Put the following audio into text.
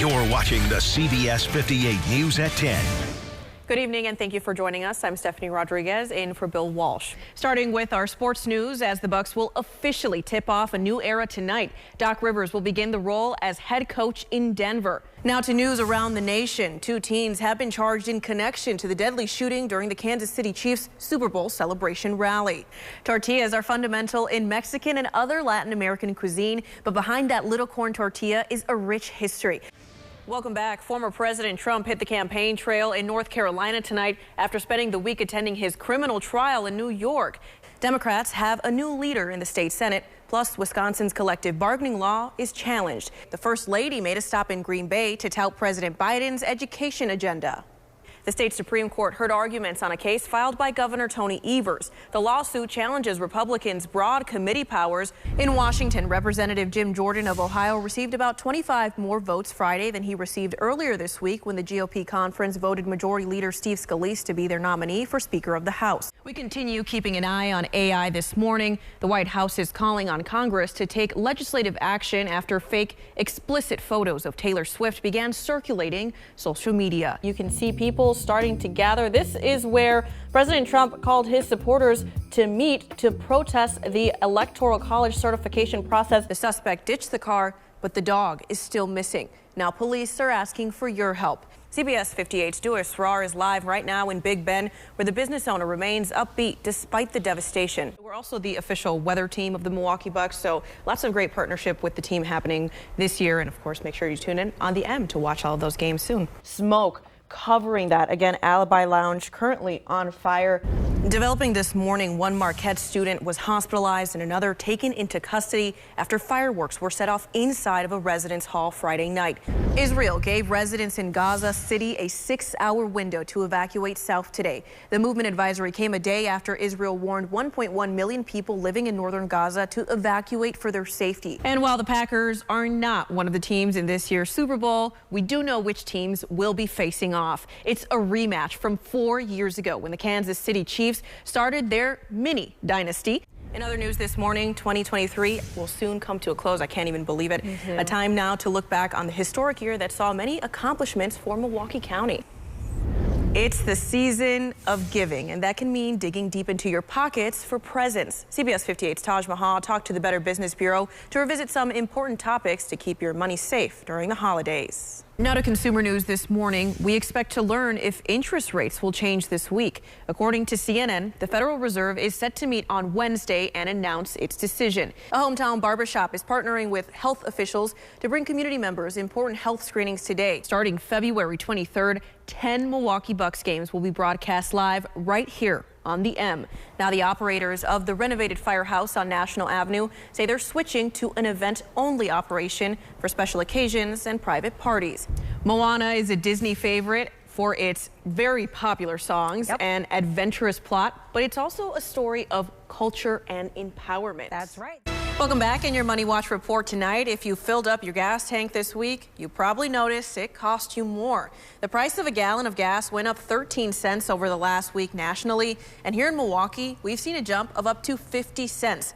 You're watching the CBS 58 News at 10. Good evening and thank you for joining us. I'm Stephanie Rodriguez in for Bill Walsh. Starting with our sports news, as the Bucks will officially tip off a new era tonight. Doc Rivers will begin the role as head coach in Denver. Now to news around the nation. 2 teens have been charged in connection to the deadly shooting during the Kansas City Chiefs Super Bowl celebration rally. Tortillas are fundamental in Mexican and other Latin American cuisine, but behind that little corn tortilla is a rich history. Welcome back. Former President Trump hit the campaign trail in North Carolina tonight after spending the week attending his criminal trial in New York. Democrats have a new leader in the state Senate, plus Wisconsin's collective bargaining law is challenged. The First Lady made a stop in Green Bay to tout President Biden's education agenda. The state Supreme Court heard arguments on a case filed by Governor Tony Evers. The lawsuit challenges Republicans' broad committee powers. In Washington, Representative Jim Jordan of Ohio received about 25 more votes Friday than he received earlier this week when the GOP conference voted Majority Leader Steve Scalise to be their nominee for Speaker of the House. We continue keeping an eye on AI this morning. The White House is calling on Congress to take legislative action after fake explicit photos of Taylor Swift began circulating social media. You can see people starting to gather. This is where President Trump called his supporters to meet to protest the Electoral College certification process. The suspect ditched the car, but the dog is still missing. Now police are asking for your help. CBS 58's Dua Srar is live right now in Big Bend, where the business owner remains upbeat despite the devastation. We're also the official weather team of the Milwaukee Bucks, so lots of great partnership with the team happening this year. And of course, make sure you tune in on the M to watch all of those games soon. Smoke covering that. Again, Alibi Lounge currently on fire. Developing this morning, one Marquette student was hospitalized and another taken into custody after fireworks were set off inside of a residence hall Friday night. Israel gave residents in Gaza City a 6-hour window to evacuate south today. The movement advisory came a day after Israel warned 1.1 million people living in northern Gaza to evacuate for their safety. And while the Packers are not one of the teams in this year's Super Bowl, we do know which teams will be facing off. It's a rematch from 4 years ago when the Kansas City Chiefs started their mini dynasty. In other news this morning, 2023 will soon come to a close. I can't even believe it. A time now to look back on the historic year that saw many accomplishments for Milwaukee County. It's the season of giving, and that can mean digging deep into your pockets for presents. CBS 58's Taj Mahal talked to the Better Business Bureau to revisit some important topics to keep your money safe during the holidays. Now to consumer news this morning. We expect to learn if interest rates will change this week. According to CNN, the Federal Reserve is set to meet on Wednesday and announce its decision. A hometown barbershop is partnering with health officials to bring community members important health screenings today. Starting February 23rd, 10 Milwaukee Bucks games will be broadcast live right here on the M. Now the operators of the renovated firehouse on National Avenue say they're switching to an event-only operation for special occasions and private parties. Moana is a Disney favorite for its very popular songs and adventurous plot, but it's also a story of culture and empowerment. That's right. Welcome back in your Money Watch report tonight. If you filled up your gas tank this week, you probably noticed it cost you more. The price of a gallon of gas went up 13 cents over the last week nationally. And here in Milwaukee, we've seen a jump of up to 50 cents.